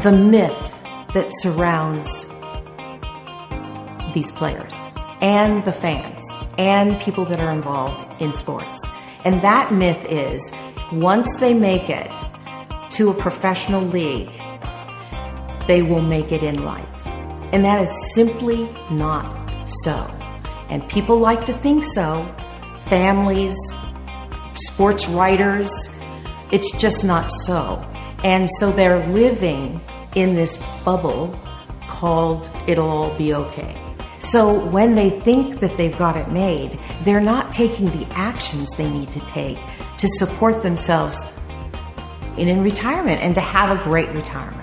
the myth that surrounds these players and the fans and people that are involved in sports. And that myth is once they make it to a professional league, they will make it in life. And that is simply not so. And people like to think so. Families, sports writers, it's just not so. And so they're living in this bubble called it'll all be okay. So when they think that they've got it made, they're not taking the actions they need to take to support themselves in retirement and to have a great retirement.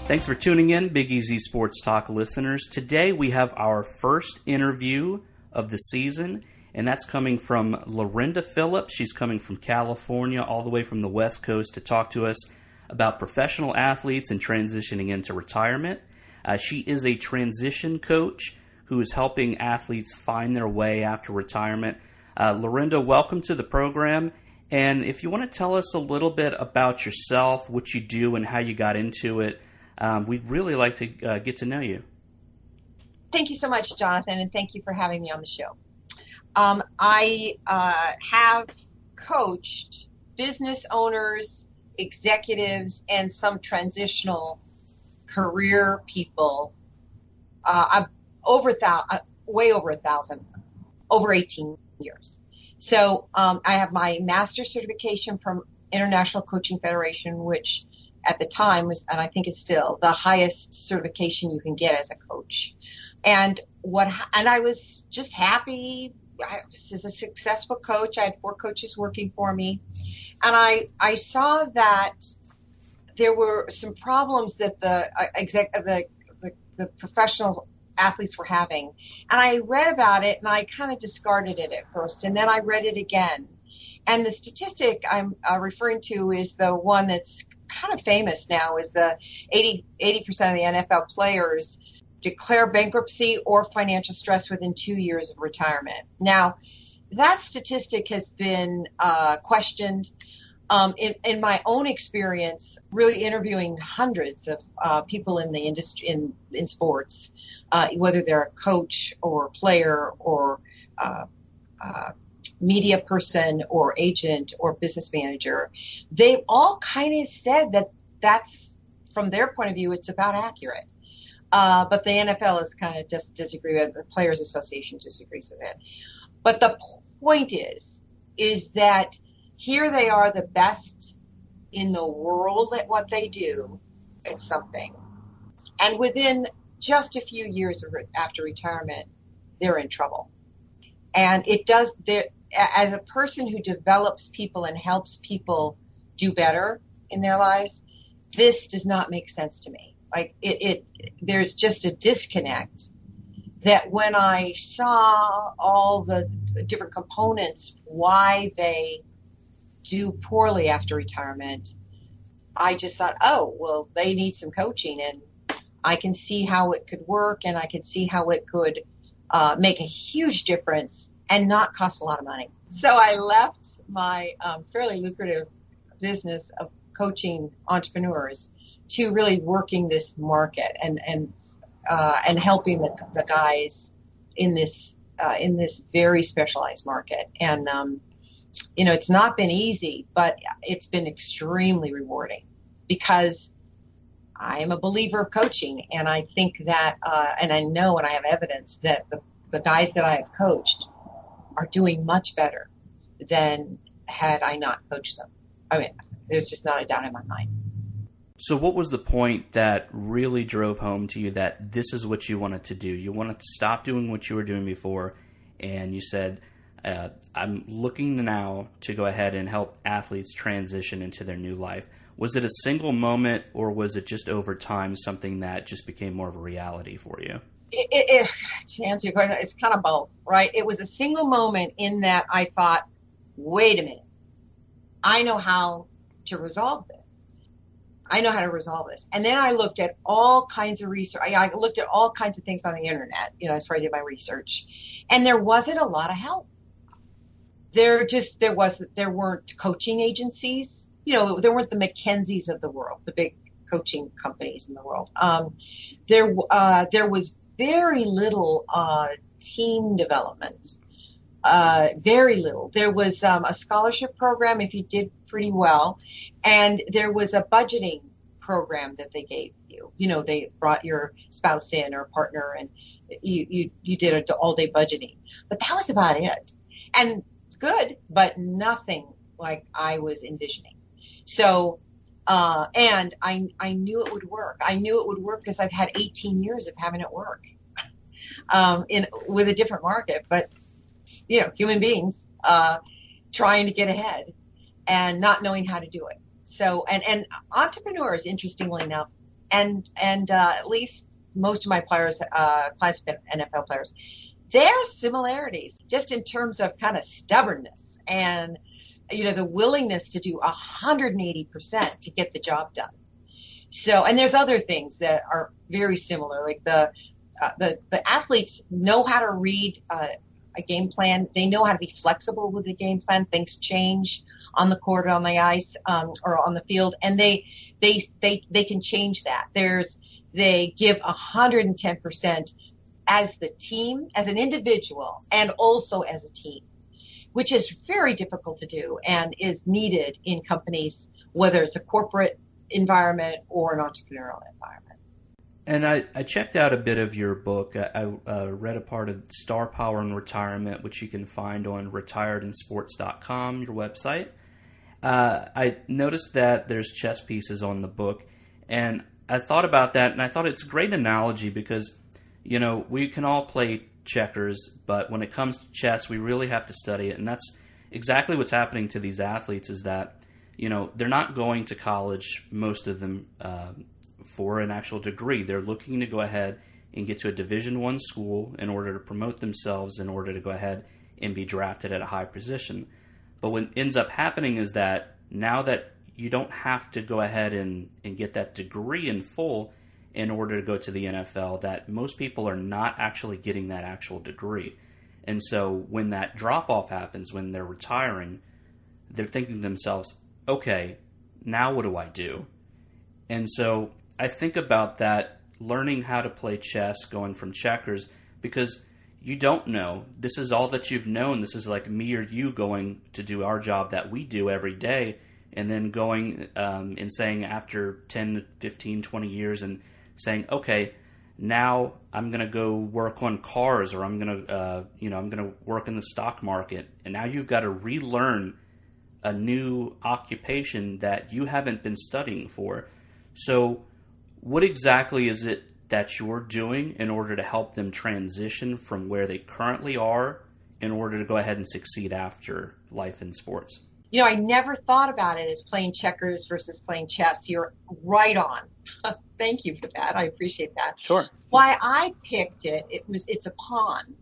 Thanks for tuning in, Big Easy Sports Talk listeners. Today we have our first interview of the season, and that's coming from Lorenda Phillips. She's coming from California, all the way from the West Coast, to talk to us about professional athletes and transitioning into retirement. She is a transition coach who is helping athletes find their way after retirement. Lorenda, welcome to the program. And if you want to tell us a little bit about yourself, what you do, and how you got into it, we'd really like to get to know you. Thank you so much, Jonathan, and thank you for having me on the show. I have coached business owners, executives, and some transitional career people way over 1,000, over 18 years. So I have my master's certification from International Coaching Federation, which at the time was, and I think is still, the highest certification you can get as a coach. And I was just happy. I was a successful coach. I had 4 coaches working for me. And I saw that there were some problems that the professional athletes were having. And I read about it, and I kind of discarded it at first. And then I read it again. And the statistic I'm referring to is the one that's kind of famous now, is the 80% of the NFL players declare bankruptcy or financial stress within 2 years of retirement. Now, that statistic has been questioned. In my own experience, really interviewing hundreds of people in the industry, in sports, whether they're a coach or player or media person or agent or business manager, they've all kind of said that that's, from their point of view, it's about accurate. But the NFL is kind of just disagree with it. The Players Association disagrees with it. But the point is that here they are, the best in the world at what they do. It's something. And within just a few years after retirement, they're in trouble. And it does, as a person who develops people and helps people do better in their lives, this does not make sense to me. Like there's just a disconnect that when I saw all the different components, why they do poorly after retirement, I just thought, oh, well, they need some coaching, and I can see how it could work, and I can see how it could make a huge difference and not cost a lot of money. So I left my fairly lucrative business of coaching entrepreneurs to really working this market and helping the guys in this very specialized market. And it's not been easy, but it's been extremely rewarding because I am a believer of coaching, and I think that and I know, and I have evidence that the guys that I have coached are doing much better than had I not coached them. I mean, there's just not a doubt in my mind. So what was the point that really drove home to you that this is what you wanted to do? You wanted to stop doing what you were doing before, and you said, I'm looking now to go ahead and help athletes transition into their new life. Was it a single moment, or was it just over time something that just became more of a reality for you? To answer your question, it's kind of both, right? It was a single moment in that I thought, wait a minute, I know how to resolve this. I know how to resolve this. And then I looked at all kinds of research. I looked at all kinds of things on the internet, that's where I did my research. And there wasn't a lot of help. There weren't coaching agencies. There weren't the McKenzies of the world, the big coaching companies in the world. There was very little team development. Very little. There was a scholarship program if you did pretty well, and there was a budgeting program that they gave you. They brought your spouse in or partner, and you did an all-day budgeting. But that was about it. And good, but nothing like I was envisioning. So, and I knew it would work. I knew it would work because I've had 18 years of having it work with a different market, but human beings trying to get ahead and not knowing how to do it. So, and entrepreneurs, interestingly enough, and at least most of my players, clients, NFL players, there are similarities just in terms of kind of stubbornness and the willingness to do 180% to get the job done. So, and there's other things that are very similar, like the athletes know how to read a game plan. They know how to be flexible with the game plan. Things change on the court, on the ice, or on the field, and they can change that. They give 110% as the team, as an individual, and also as a team, which is very difficult to do and is needed in companies, whether it's a corporate environment or an entrepreneurial environment. And I checked out a bit of your book. I read a part of Star Power and Retirement, which you can find on retiredinsports.com, your website. I noticed that there's chess pieces on the book, and I thought about that, and I thought it's a great analogy because, we can all play checkers, but when it comes to chess, we really have to study it, and that's exactly what's happening to these athletes is that, they're not going to college, most of them, for an actual degree. They're looking to go ahead and get to a Division I school in order to promote themselves, in order to go ahead and be drafted at a high position. But what ends up happening is that now that you don't have to go ahead and get that degree in full in order to go to the NFL, that most people are not actually getting that actual degree. And so when that drop-off happens, when they're retiring, they're thinking to themselves, okay, now what do I do? And so I think about that, learning how to play chess, going from checkers, because you don't know. This is all that you've known. This is like me or you going to do our job that we do every day, and then going and saying after 10, 15, 20 years and saying, okay, now I'm going to go work on cars, or I'm going to work in the stock market. And now you've got to relearn a new occupation that you haven't been studying for. So what exactly is it that you're doing in order to help them transition from where they currently are in order to go ahead and succeed after life in sports? I never thought about it as playing checkers versus playing chess. You're right on. Thank you for that. I appreciate that. Sure. Why I picked it's a pawn.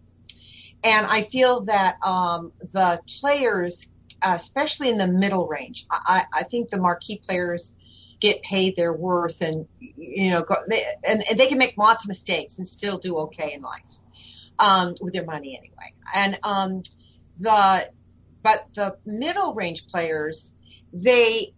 And I feel that the players, especially in the middle range, I think the marquee players get paid their worth, and and they can make lots of mistakes and still do okay in life with their money anyway. And but the middle range players, they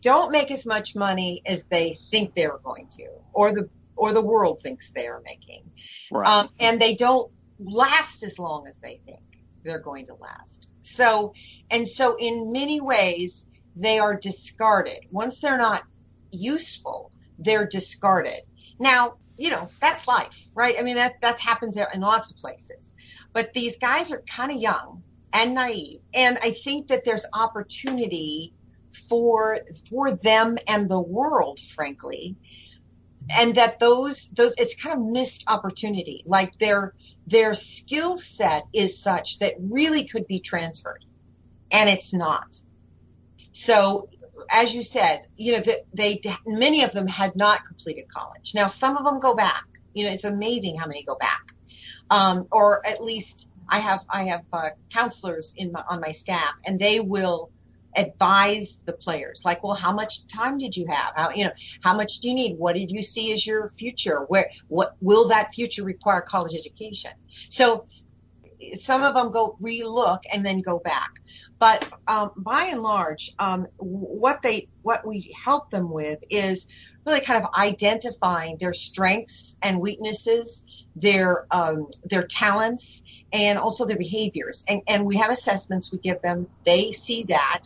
don't make as much money as they think they're going to, or the world thinks they are making, right. And they don't last as long as they think they're going to last. So in many ways, they are discarded. Once they're not useful, they're discarded. Now, that's life, right? I mean, that happens in lots of places. But these guys are kind of young and naive. And I think that there's opportunity for them and the world, frankly. And that those it's kind of missed opportunity. Like their skill set is such that really could be transferred. And it's not. So, as you said, many of them had not completed college. Now, some of them go back. It's amazing how many go back. Or at least I have counselors on my staff, and they will advise the players, like, well, how much time did you have? How much do you need? What did you see as your future? What will that future require college education? So some of them go relook and then go back. But by and large, what we help them with is really kind of identifying their strengths and weaknesses, their talents, and also their behaviors. And we have assessments we give them. They see that.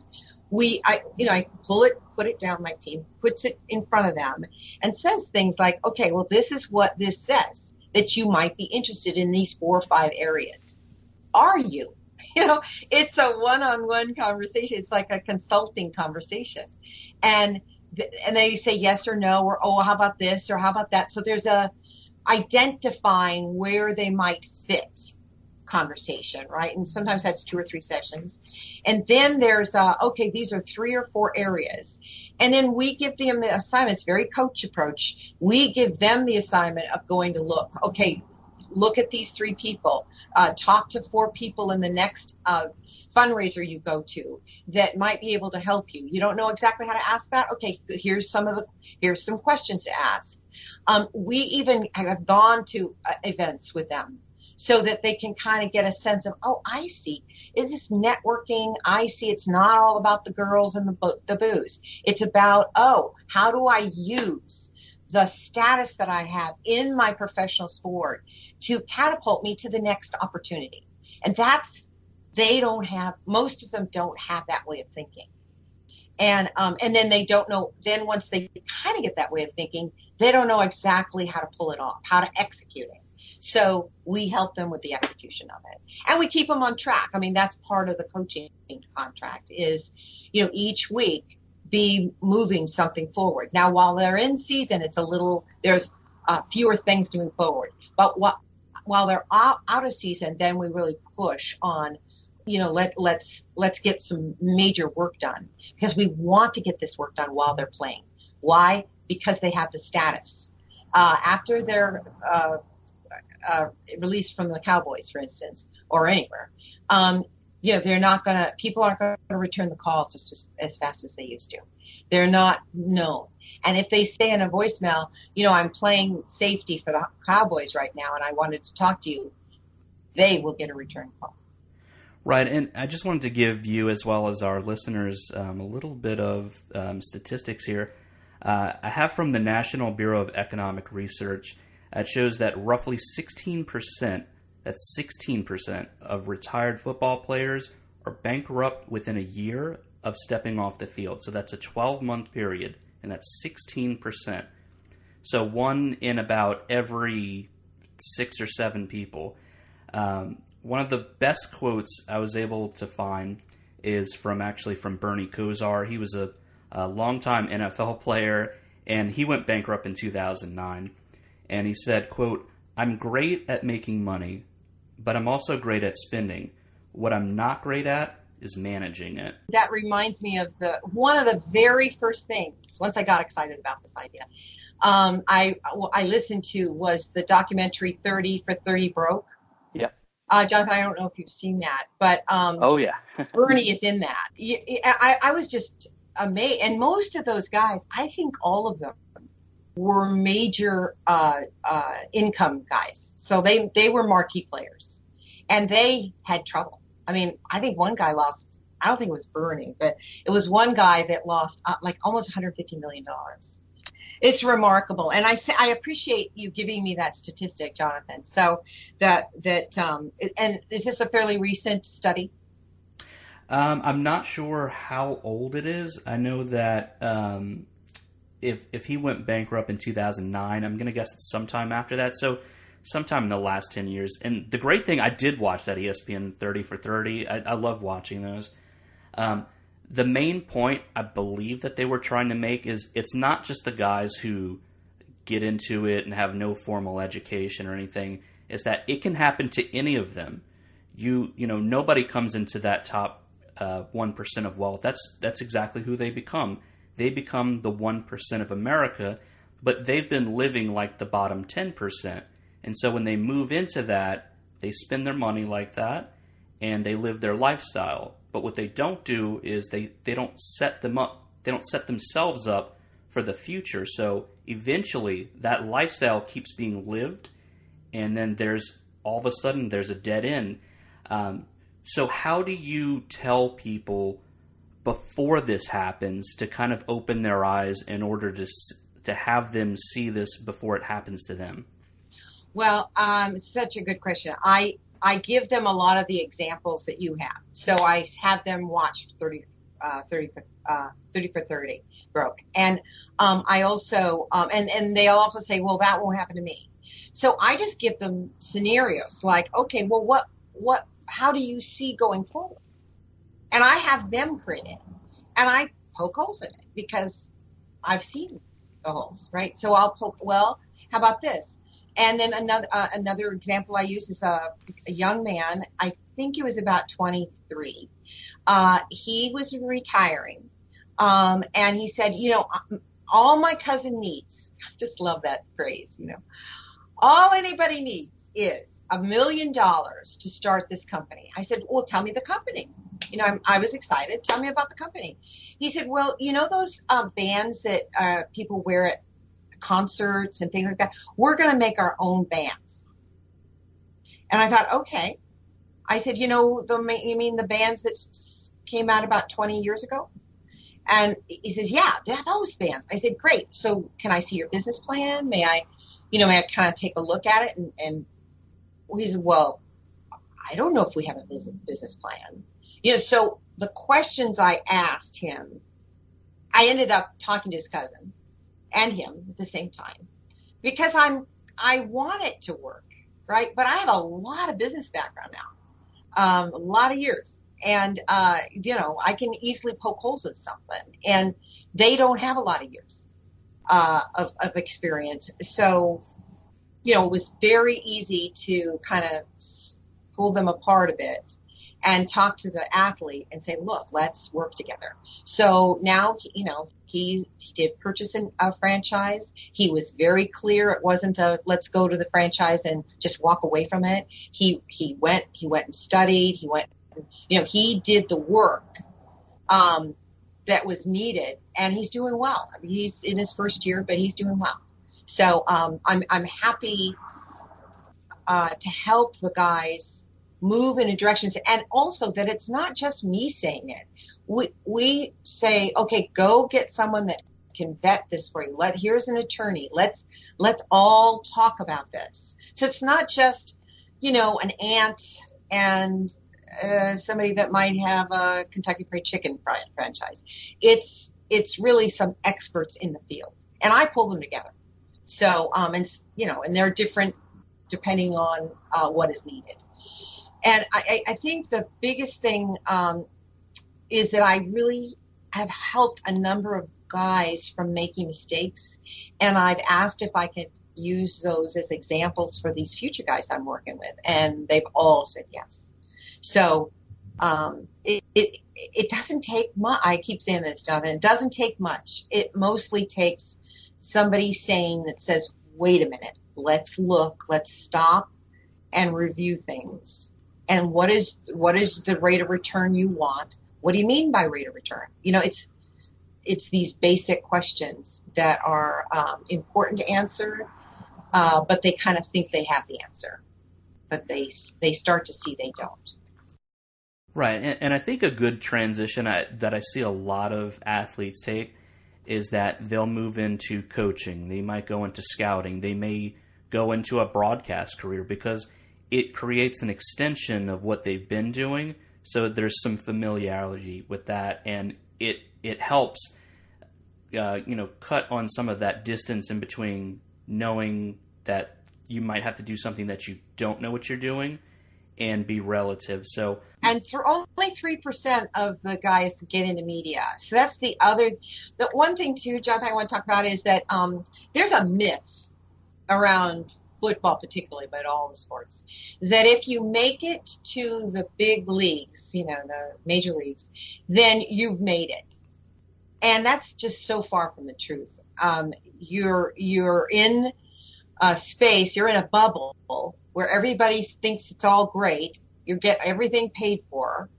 I put it down. My team puts it in front of them and says things like, okay, well, this is what this says, that you might be interested in these 4 or 5 areas. Are you? It's a one-on-one conversation. It's like a consulting conversation. And they say yes or no, or, oh, how about this, or how about that? So there's a identifying where they might fit conversation, right? And sometimes that's 2 or 3 sessions. And then there's, okay, these are 3 or 4 areas. And then we give them the assignments, very coach approach. We give them the assignment of going to look at these 3 people, talk to 4 people in the next fundraiser you go to that might be able to help you. You don't know exactly how to ask that? Okay, here's some questions to ask. We even have gone to events with them so that they can kind of get a sense of, oh, I see. Is this networking? I see it's not all about the girls and the booze. It's about, oh, how do I use the status that I have in my professional sport to catapult me to the next opportunity? And most of them don't have that way of thinking. And then they don't know, then once they kind of get that way of thinking, they don't know exactly how to pull it off, how to execute it. So we help them with the execution of it. And we keep them on track. I mean, that's part of the coaching contract is, each week be moving something forward. Now, while they're in season, there's fewer things to move forward. But while they're out of season, then we really push on, let's get some major work done, because we want to get this work done while they're playing. Why? Because they have the status. After they're released from the Cowboys, for instance, or anywhere, people aren't going to return the call just as fast as they used to. They're not known. And if they say in a voicemail, I'm playing safety for the Cowboys right now and I wanted to talk to you, they will get a return call. Right. And I just wanted to give you, as well as our listeners, a little bit of statistics here. I have from the National Bureau of Economic Research. It shows that roughly 16%, that's 16% of retired football players are bankrupt within a year of stepping off the field. So that's a 12-month period, and that's 16%. So 1 in about every 6 or 7 people. One of the best quotes I was able to find is from Bernie Kosar. He was a longtime NFL player, and he went bankrupt in 2009. And he said, quote, "I'm great at making money, but I'm also great at spending. What I'm not great at is managing it." That reminds me of one of the very first things, once I got excited about this idea, I listened to was the documentary 30 for 30 Broke. Yeah. Jonathan, I don't know if you've seen that, but oh yeah, Bernie is in that. I was just amazed. And most of those guys, I think all of them were major income guys. So they were marquee players, and they had trouble. I mean, I think one guy lost, I don't think it was Bernie, but it was one guy that lost like almost $150 million. It's remarkable. And I appreciate you giving me that statistic, Jonathan. So and is this a fairly recent study? I'm not sure how old it is. I know that if he went bankrupt in 2009, I'm going to guess it's sometime after that. So sometime in the last 10 years. And the great thing, I did watch that ESPN 30 for 30. I love watching those. The main point I believe that they were trying to make is it's not just the guys who get into it and have no formal education or anything. It's that it can happen to any of them. You know, nobody comes into that top 1% of wealth. That's exactly who they become. They become the 1% of America, but they've been living like the bottom 10%. And so when they move into that, they spend their money like that, and they live their lifestyle. But what they don't do is they don't set them up. They don't set themselves up for the future. So eventually that lifestyle keeps being lived, and then there's all of a sudden there's a dead end. So how do you tell people before this happens to kind of open their eyes in order to have them see this before it happens to them? Well, such a good question. I give them a lot of the examples that you have. So I have them watch 30 for 30 broke. And I also, and they all say, well, that won't happen to me. So I just give them scenarios like, okay, well, how do you see going forward? And I have them create it. And I poke holes in it because I've seen the holes, right? So I'll poke, well, how about this? And then another example I use is a young man. I think he was about 23. He was retiring. And he said, all my cousin needs, I just love that phrase, all anybody needs is $1 million to start this company. I said, well, tell me the company. I was excited. Tell me about the company. He said, well, those bands that people wear at concerts and things like that, we're going to make our own bands. And I thought, okay. I said, you mean the bands that came out about 20 years ago? And he says, yeah, those bands. I said, great. So can I see your business plan? May I kind of take a look at it? And he said, well, I don't know if we have a business plan. So the questions I asked him, I ended up talking to his cousin and him at the same time because I want it to work, right? But I have a lot of business background now, a lot of years. And, I can easily poke holes with something. And they don't have a lot of years of experience. So, it was very easy to kind of pull them apart a bit and talk to the athlete and say, look, let's work together. So now, he did purchase a franchise. He was very clear. It wasn't let's go to the franchise and just walk away from it. He went and studied. He did the work that was needed, and he's doing well. I mean, he's in his first year, but he's doing well. So I'm happy to help the guys move in a direction, and also that it's not just me saying it. We say, okay, go get someone that can vet this for you. Here's an attorney. Let's all talk about this. So it's not just an aunt and somebody that might have a Kentucky Fried Chicken franchise. It's really some experts in the field, and I pull them together. So and they're different depending on what is needed. And I think the biggest thing is that I really have helped a number of guys from making mistakes, and I've asked if I could use those as examples for these future guys I'm working with, and they've all said yes. So it doesn't take much. I keep saying this, Jonathan. It doesn't take much. It mostly takes somebody saying that says, wait a minute, let's look, let's stop and review things. And what is the rate of return you want? What do you mean by rate of return? It's these basic questions that are important to answer, but they kind of think they have the answer, but they start to see they don't. Right, and I think a good transition that I see a lot of athletes take is that they'll move into coaching. They might go into scouting. They may go into a broadcast career because it creates an extension of what they've been doing. So there's some familiarity with that, and it helps cut on some of that distance in between knowing that you might have to do something that you don't know what you're doing and be relative. So, and only 3% of the guys get into media. So that's the one thing too, Jonathan, I want to talk about is that there's a myth around football particularly, but all the sports, that if you make it to the big leagues, the major leagues, then you've made it. And that's just so far from the truth. You're in a space, you're in a bubble where everybody thinks it's all great. You get everything paid for.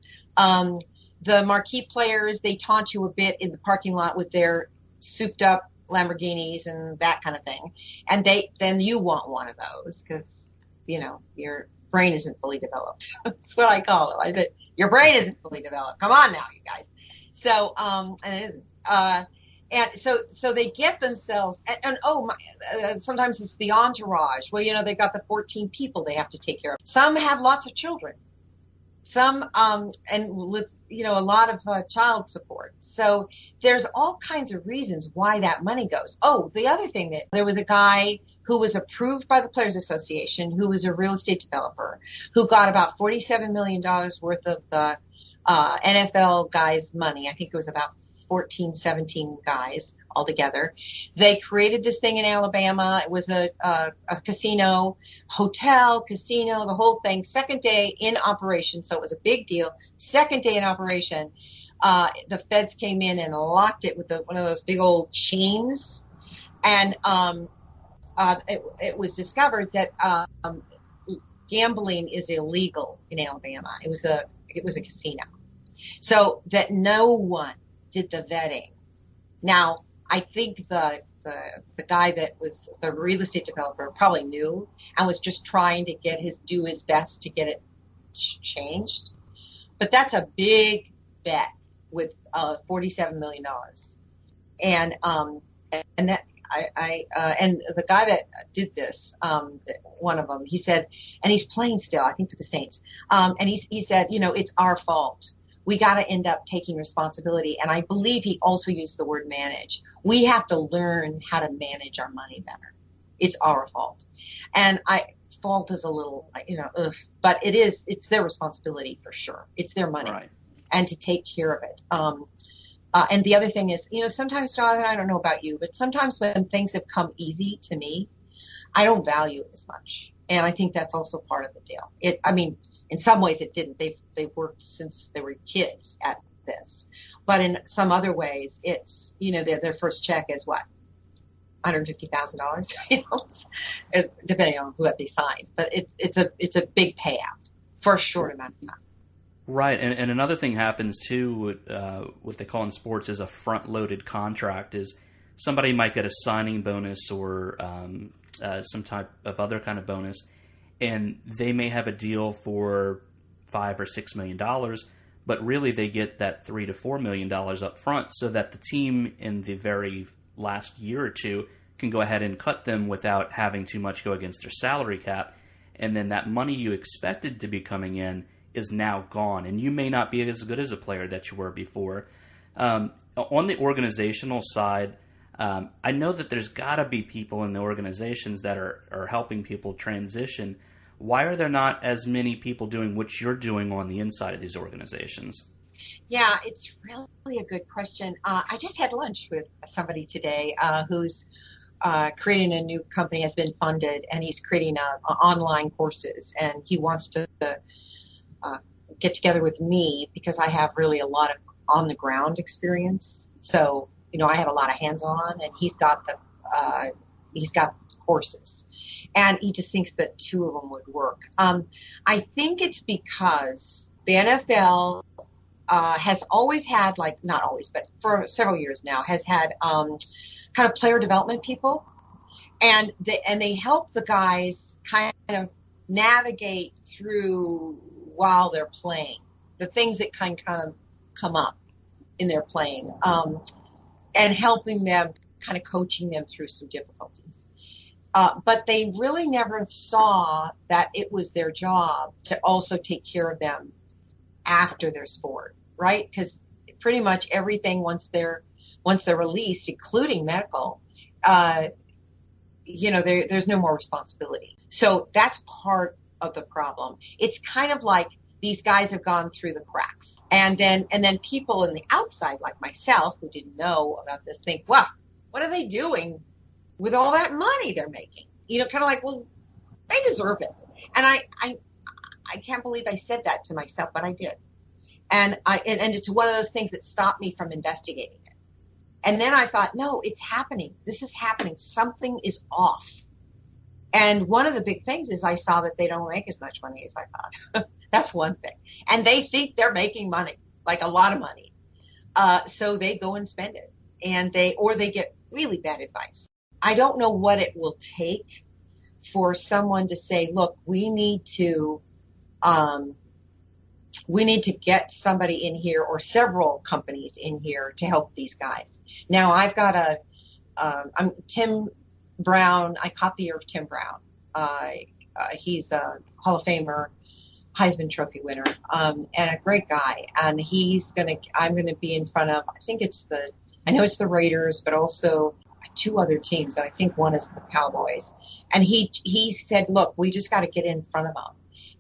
the marquee players, they taunt you a bit in the parking lot with their souped up Lamborghinis and that kind of thing. And then you want one of those because, your brain isn't fully developed. That's what I call it. I said, your brain isn't fully developed. Come on now, you guys. So, and it isn't. And so they get themselves, sometimes it's the entourage. Well, they've got the 14 people they have to take care of. Some have lots of children. Some, and with, a lot of child support. So there's all kinds of reasons why that money goes. Oh, the other thing, that there was a guy who was approved by the Players Association, who was a real estate developer, who got about $47 million worth of the NFL guys' money. I think it was about 14, 17 guys altogether. They created this thing in Alabama. It was a casino, hotel, casino, the whole thing. Second day in operation, so it was a big deal. Second day in operation, the feds came in and locked it with one of those big old chains. And it was discovered that gambling is illegal in Alabama. It was a casino. So that no one did the vetting. Now, I think the guy that was the real estate developer probably knew and was just trying to do his best to get it changed. But that's a big bet with $47 million. And that and the guy that did this, one of them, he said, and he's playing still, I think for the Saints. And he said, it's our fault. We got to end up taking responsibility. And I believe he also used the word manage. We have to learn how to manage our money better. It's our fault. And fault is a little, but it's their responsibility for sure. It's their money. Right. And to take care of it. And the other thing is, sometimes, Jonathan, I don't know about you, but sometimes when things have come easy to me, I don't value it as much. And I think that's also part of the deal. In some ways it didn't. They've worked since they were kids at this. But in some other ways, it's, their first check is what? $150,000, depending on who they signed. But it's a big payout for a short amount of time. Right, and another thing happens too, what they call in sports is a front-loaded contract, is somebody might get a signing bonus or some type of other kind of bonus, and they may have a deal for $5 or $6 million, but really they get that $3 to $4 million up front so that the team in the very last year or two can go ahead and cut them without having too much go against their salary cap, and then that money you expected to be coming in is now gone, and you may not be as good as a player that you were before. On the organizational side, I know that there's got to be people in the organizations that are helping people transition. Why are there not as many people doing what you're doing on the inside of these organizations? Yeah, it's really a good question. I just had lunch with somebody today who's creating a new company, has been funded, and he's creating online courses, and he wants to get together with me because I have really a lot of on the ground experience. So, I have a lot of hands-on, and he's got courses, and he just thinks that two of them would work. I think it's because the NFL has always had, not always, but for several years now, has had kind of player development people, and they help the guys kind of navigate through while they're playing, the things that kind of come up in their playing, and helping them, kind of coaching them through some difficulties. But they really never saw that it was their job to also take care of them after their sport, right? Because pretty much everything once they're released, including medical, there's no more responsibility. So that's part of the problem. It's kind of like these guys have gone through the cracks, and then people in the outside, like myself, who didn't know about this, think, wow, what are they doing with all that money they're making? Kind of like, well, they deserve it. And I can't believe I said that to myself, but I did. And it's one of those things that stopped me from investigating it. And then I thought, no, it's happening. This is happening. Something is off. And one of the big things is I saw that they don't make as much money as I thought. That's one thing. And they think they're making money. like a lot of money. So they go and spend it, and they get really bad advice. I don't know what it will take for someone to say, look, we need to get somebody in here or several companies in here to help these guys. Now I've got I'm Tim Brown. I caught the ear of Tim Brown. He's a Hall of Famer, Heisman Trophy winner, and a great guy. And I'm gonna be in front of, I know it's the Raiders, but also two other teams. And I think one is the Cowboys. And he said, look, we just got to get in front of them,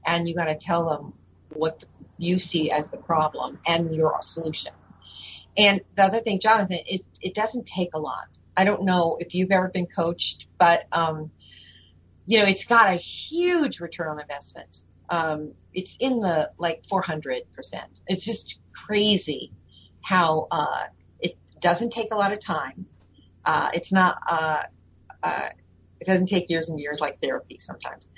and you got to tell them what you see as the problem and your solution. And the other thing, Jonathan, is it doesn't take a lot. I don't know if you've ever been coached, but it's got a huge return on investment. It's in the 400%. It's just crazy how it doesn't take a lot of time. It's not. It doesn't take years and years like therapy sometimes.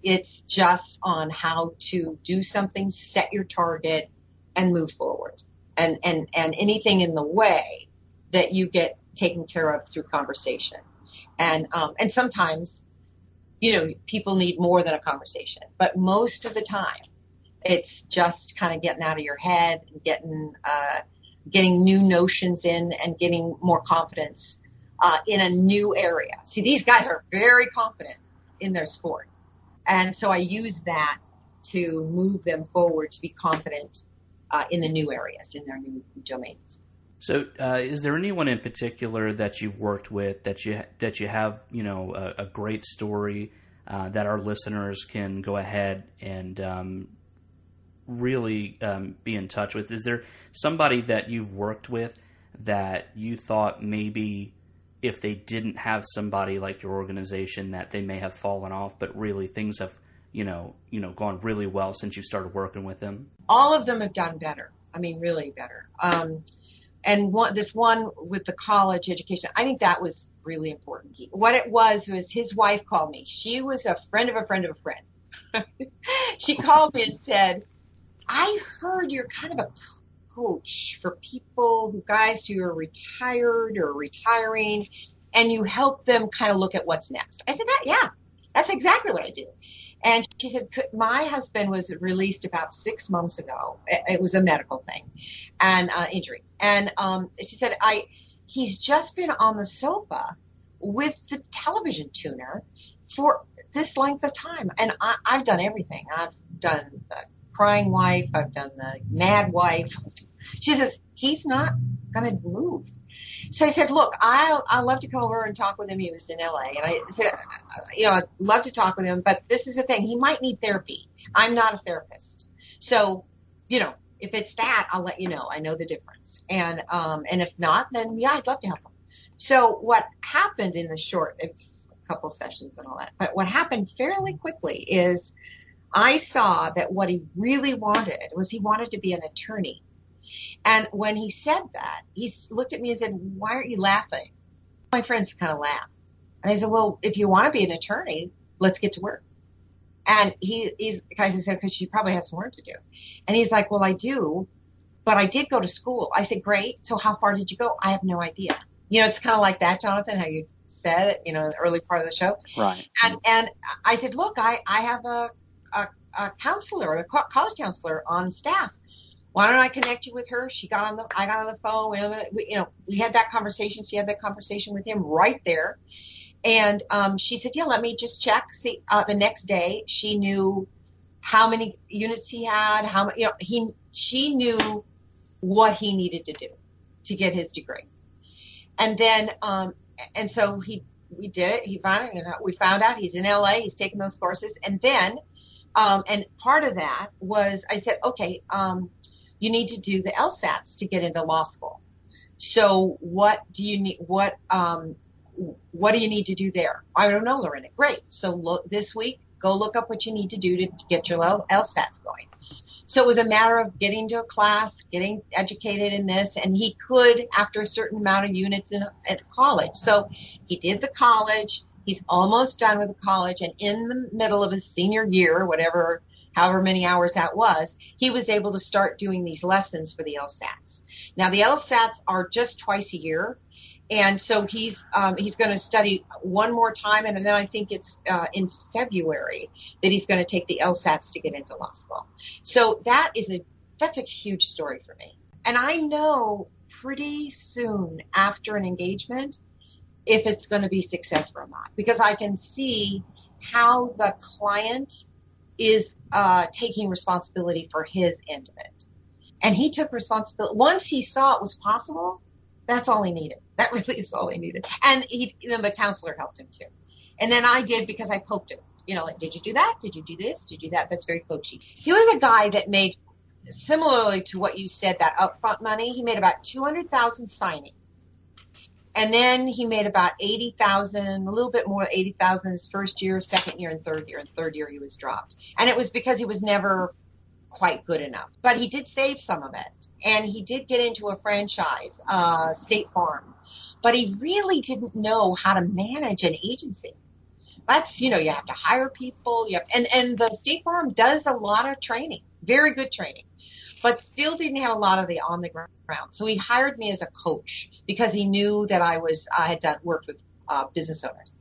It's just on how to do something, set your target, and move forward. And anything in the way that you get taken care of through conversation. And sometimes, people need more than a conversation. But most of the time, it's just kind of getting out of your head and getting new notions in and getting more confidence in a new area. See, these guys are very confident in their sport. And so I use that to move them forward to be confident in the new areas, in their new domains. So is there anyone in particular that you've worked with that you have, a great story that our listeners can go ahead and really be in touch with? Is there somebody that you've worked with that you thought maybe if they didn't have somebody like your organization that they may have fallen off, but really things have, gone really well since you started working with them? All of them have done better. I mean, really better. And this one with the college education, I think that was really important. What it was his wife called me. She was a friend of a friend of a friend. She called me and said, I heard you're kind of a coach for guys who are retired or retiring, and you help them kind of look at what's next. I said, yeah, that's exactly what I do. And she said, my husband was released about 6 months ago. It was a medical thing and injury. And she said, he's just been on the sofa with the television tuner for this length of time. And I've done everything. I've done the crying wife. I've done the mad wife. She says, he's not going to move. So I said, look, I'd love to come over and talk with him. He was in LA. And I said, I'd love to talk with him, but this is the thing. He might need therapy. I'm not a therapist. So, if it's that, I'll let you know. I know the difference. And if not, then yeah, I'd love to help him. So what happened in it's a couple sessions and all that, but what happened fairly quickly is I saw that what he really wanted was he wanted to be an attorney. And when he said that, he looked at me and said, why aren't you laughing? My friends kind of laughed. And I said, well, if you want to be an attorney, let's get to work. And he's said, because you probably have some work to do. And he's like, well, I do, but I did go to school. I said, great. So how far did you go? I have no idea. It's kind of like that, Jonathan, how you said it, in the early part of the show. Right. And I said, look, I have a counselor, a college counselor on staff. Why don't I connect you with her? I got on the phone. We had that conversation. She had that conversation with him right there. And she said, yeah, let me just check. See, the next day she knew how many units he had, she knew what he needed to do to get his degree. And then, and so we did it. We found out he's in LA. He's taking those courses. And then, and part of that was, I said, okay, you need to do the LSATs to get into law school. So what do you need? What do you need to do there? I don't know, Lorenda. Great. So this week, go look up what you need to do to get your LSATs going. So it was a matter of getting to a class, getting educated in this, and he could after a certain amount of units at college. So he did the college. He's almost done with the college, and in the middle of his senior year, however many hours that was, he was able to start doing these lessons for the LSATs. Now, the LSATs are just twice a year. And so he's going to study one more time, and then I think it's in February that he's going to take the LSATs to get into law school. So that's a huge story for me. And I know pretty soon after an engagement if it's going to be successful or not, because I can see how the client is taking responsibility for his end of it. And he took responsibility. Once he saw it was possible, that's all he needed. That really is all he needed. And the counselor helped him too. And then I did because I poked him. Like, did you do that? Did you do this? Did you do that? That's very coachy. He was a guy that made, similarly to what you said, that upfront money, he made about $200,000 signing. And then he made about $80,000, a little bit more, $80,000 his first year, second year, and third year. And third year he was dropped. And it was because he was never quite good enough. But he did save some of it. And he did get into a franchise, State Farm. But he really didn't know how to manage an agency. That's, you have to hire people. And the State Farm does a lot of training, very good training, but still didn't have a lot of the on the ground. So he hired me as a coach because he knew that I had worked with business owners.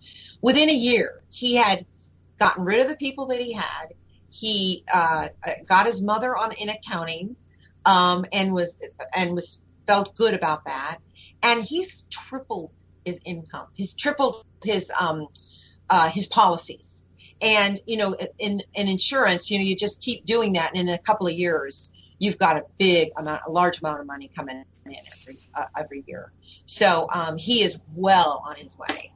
Within a year, he had gotten rid of the people that he had. He got his mother in accounting, and was felt good about that. And he's tripled his income. He's tripled his policies. And, in insurance, you just keep doing that. And in a couple of years, you've got a large amount of money coming in every year. So, he is well on his way.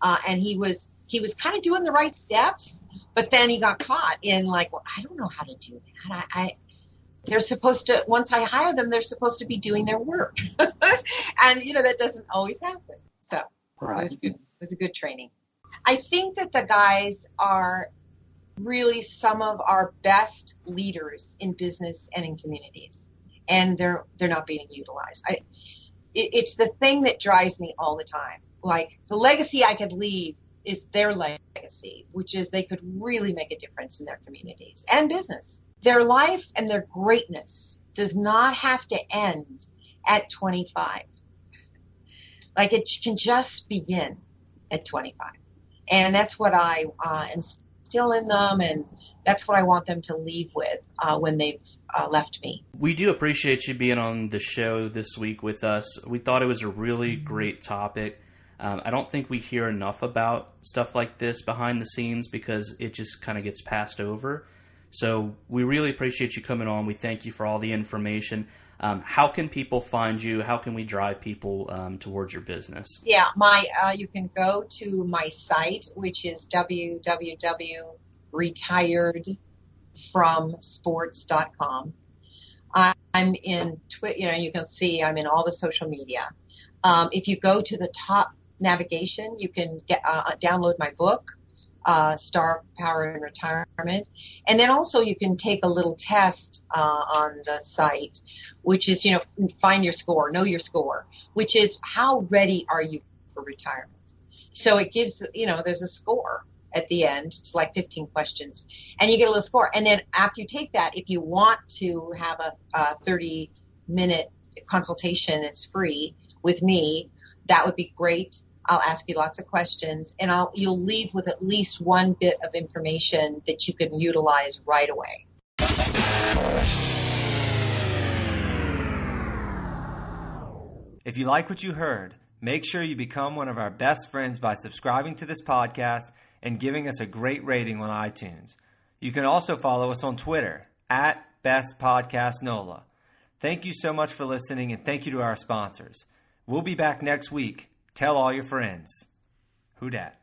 And he was kind of doing the right steps, but then he got caught in I don't know how to do that. They're supposed to, once I hire them, they're supposed to be doing their work. And, that doesn't always happen. So right. It was a good training. I think that the guys are really some of our best leaders in business and in communities. And they're not being utilized. It's the thing that drives me all the time. Like, the legacy I could leave is their legacy, which is they could really make a difference in their communities and business. Their life and their greatness does not have to end at 25. It can just begin at 25. And that's what I instill in them, and that's what I want them to leave with when they've left me. We do appreciate you being on the show this week with us. We thought it was a really great topic. I don't think we hear enough about stuff like this behind the scenes because it just kind of gets passed over. So we really appreciate you coming on. We thank you for all the information. How can people find you? How can we drive people towards your business? Yeah, you can go to my site, which is www.retiredfromsports.com. I'm in Twitter. You can see I'm in all the social media. If you go to the top navigation, you can download my book, Star Power in Retirement. And then also you can take a little test on the site, which is, find your score, know your score, which is how ready are you for retirement? So it gives, there's a score at the end. It's like 15 questions. And you get a little score. And then after you take that, if you want to have a 30-minute consultation, it's free with me, that would be great. I'll ask you lots of questions, and you'll leave with at least one bit of information that you can utilize right away. If you like what you heard, make sure you become one of our best friends by subscribing to this podcast and giving us a great rating on iTunes. You can also follow us on Twitter @BestPodcastNOLA. Thank you so much for listening, and thank you to our sponsors. We'll be back next week. Tell all your friends. Who dat?